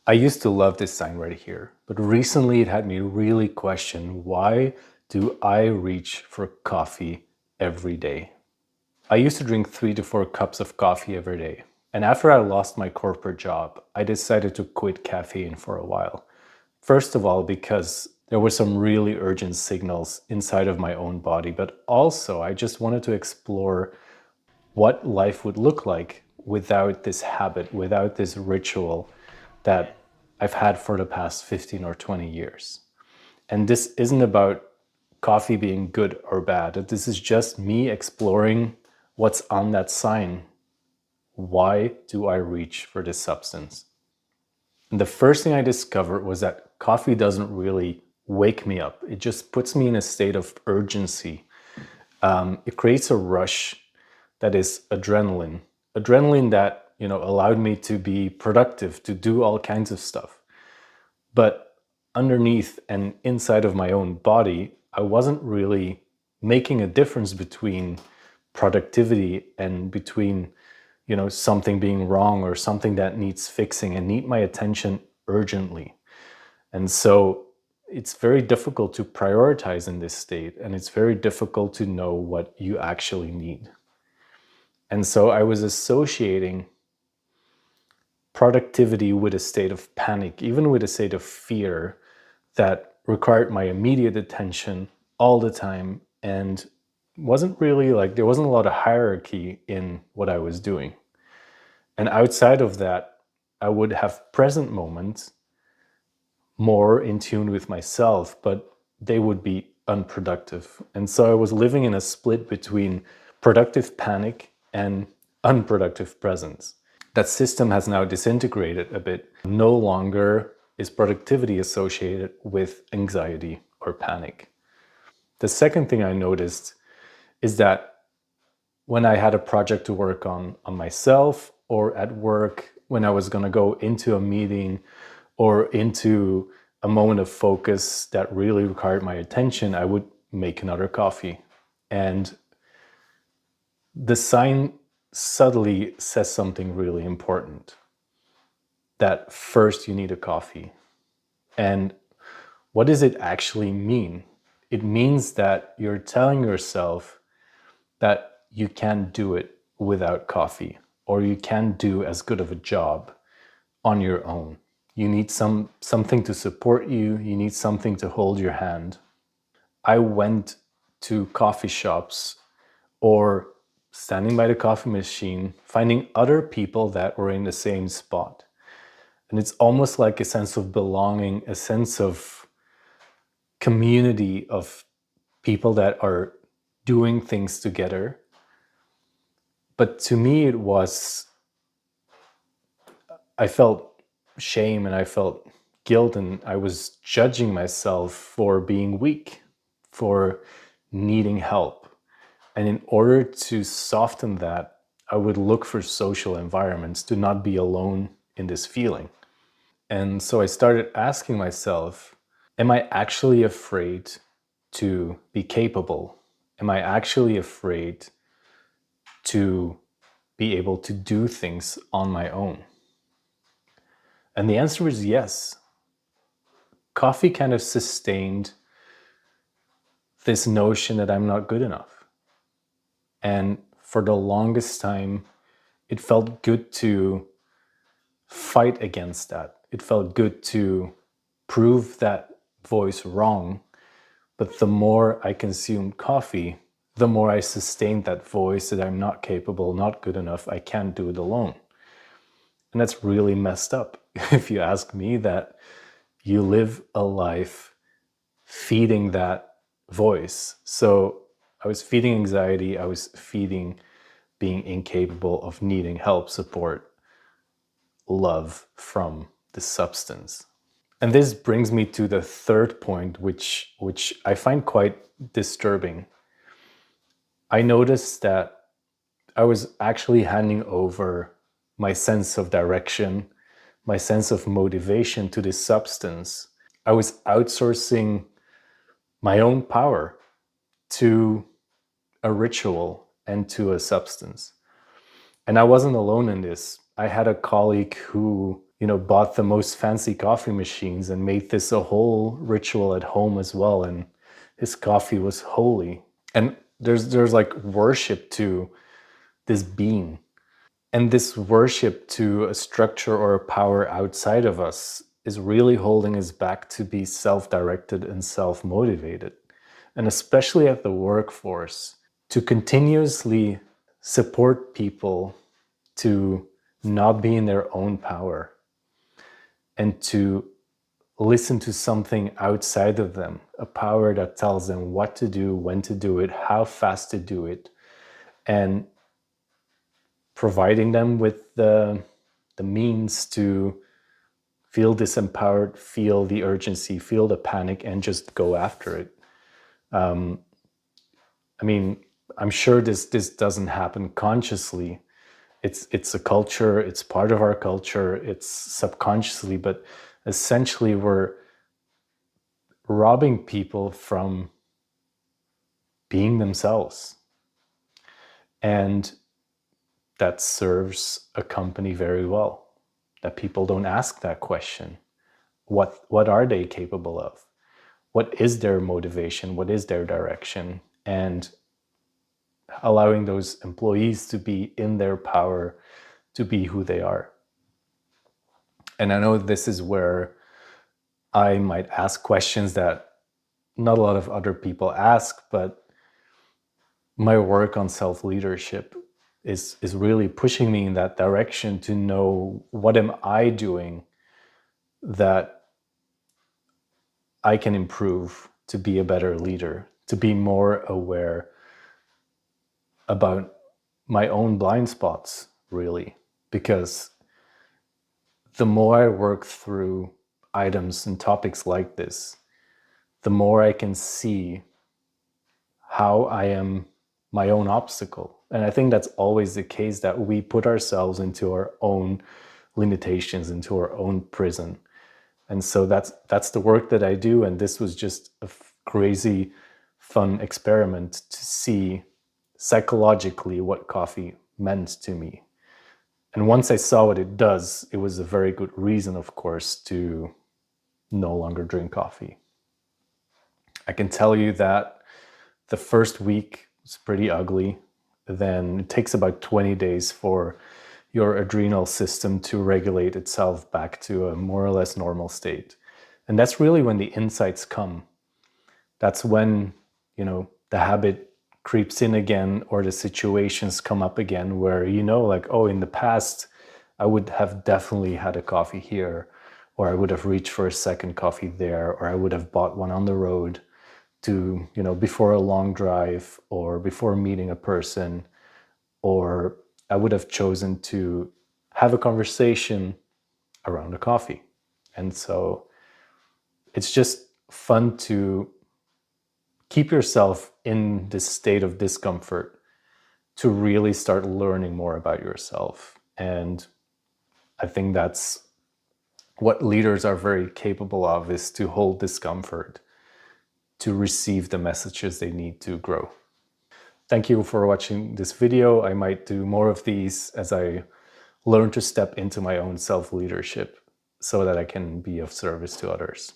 I used to love this sign right here, but recently it had me really question, why do I reach for coffee every day? I used to drink 3 to 4 cups of coffee every day. And after I lost my corporate job, I decided to quit caffeine for a while. First of all, because there were some really urgent signals inside of my own body, but also I just wanted to explore what life would look like without this habit, without this ritual that I've had for the past 15 or 20 years. And this isn't about coffee being good or bad. This is just me exploring what's on that sign. Why do I reach for this substance? And the first thing I discovered was that coffee doesn't really wake me up. It just puts me in a state of urgency. It creates a rush that is adrenaline. Adrenaline that, allowed me to be productive, to do all kinds of stuff. But underneath and inside of my own body, I wasn't really making a difference between productivity and between, something being wrong or something that needs fixing and need my attention urgently. And so it's very difficult to prioritize in this state, and it's very difficult to know what you actually need. And so I was associating productivity with a state of panic, even with a state of fear that required my immediate attention all the time, and wasn't really like there wasn't a lot of hierarchy in what I was doing. And outside of that, I would have present moments more in tune with myself, but they would be unproductive. And so I was living in a split between productive panic and unproductive presence. That system has now disintegrated a bit. No longer is productivity associated with anxiety or panic. The second thing I noticed is that when I had a project to work on myself or at work, when I was going to go into a meeting or into a moment of focus that really required my attention, I would make another coffee. And the sign subtly says something really important, that first you need a coffee. And what does it actually mean? It means that you're telling yourself that you can't do it without coffee, or you can't do as good of a job on your own. You need something to support you. You need something to hold your hand. I went to coffee shops or standing by the coffee machine, finding other people that were in the same spot. And it's almost like a sense of belonging, a sense of community of people that are doing things together. But to me, I felt shame and I felt guilt, and I was judging myself for being weak, for needing help. And in order to soften that, I would look for social environments to not be alone in this feeling. And so I started asking myself, am I actually afraid to be capable? Am I actually afraid to be able to do things on my own? And the answer is yes. Coffee kind of sustained this notion that I'm not good enough. And for the longest time, it felt good to fight against that. It felt good to prove that voice wrong. But the more I consumed coffee, the more I sustained that voice that I'm not capable, not good enough, I can't do it alone. And that's really messed up, if you ask me, that you live a life feeding that voice. So I was feeding anxiety, I was feeding being incapable of needing help, support, love from the substance. And this brings me to the third point, which I find quite disturbing. I noticed that I was actually handing over my sense of direction, my sense of motivation to this substance. I was outsourcing my own power to a ritual and to a substance. And I wasn't alone in this. I had a colleague who bought the most fancy coffee machines and made this a whole ritual at home as well. And his coffee was holy. And there's like worship to this bean. And this worship to a structure or a power outside of us is really holding us back to be self-directed and self-motivated. And especially at the workforce, to continuously support people to not be in their own power and to listen to something outside of them, a power that tells them what to do, when to do it, how fast to do it, and providing them with the means to feel disempowered, feel the urgency, feel the panic, and just go after it. I mean, I'm sure this doesn't happen consciously. It's a culture, it's part of our culture, it's subconsciously, but essentially we're robbing people from being themselves. And that serves a company very well. That people don't ask that question. What are they capable of? What is their motivation? What is their direction? And allowing those employees to be in their power to be who they are. And I know this is where I might ask questions that not a lot of other people ask, but my work on self-leadership is really pushing me in that direction to know what am I doing that I can improve to be a better leader, to be more aware about my own blind spots, really. Because the more I work through items and topics like this, the more I can see how I am my own obstacle. And I think that's always the case, that we put ourselves into our own limitations, into our own prison. And so that's the work that I do. And this was just a crazy fun experiment to see psychologically what coffee meant to me. And once I saw what it does, it was a very good reason, of course, to no longer drink coffee. I can tell you that the first week was pretty ugly. Then it takes about 20 days for your adrenal system to regulate itself back to a more or less normal state. And that's really when the insights come. That's when, the habit creeps in again, or the situations come up again where, like, oh, in the past, I would have definitely had a coffee here, or I would have reached for a second coffee there, or I would have bought one on the road to, before a long drive or before meeting a person, or I would have chosen to have a conversation around a coffee. And so it's just fun to keep yourself in this state of discomfort to really start learning more about yourself. And I think that's what leaders are very capable of, is to hold discomfort, to receive the messages they need to grow. Thank you for watching this video. I might do more of these as I learn to step into my own self-leadership so that I can be of service to others.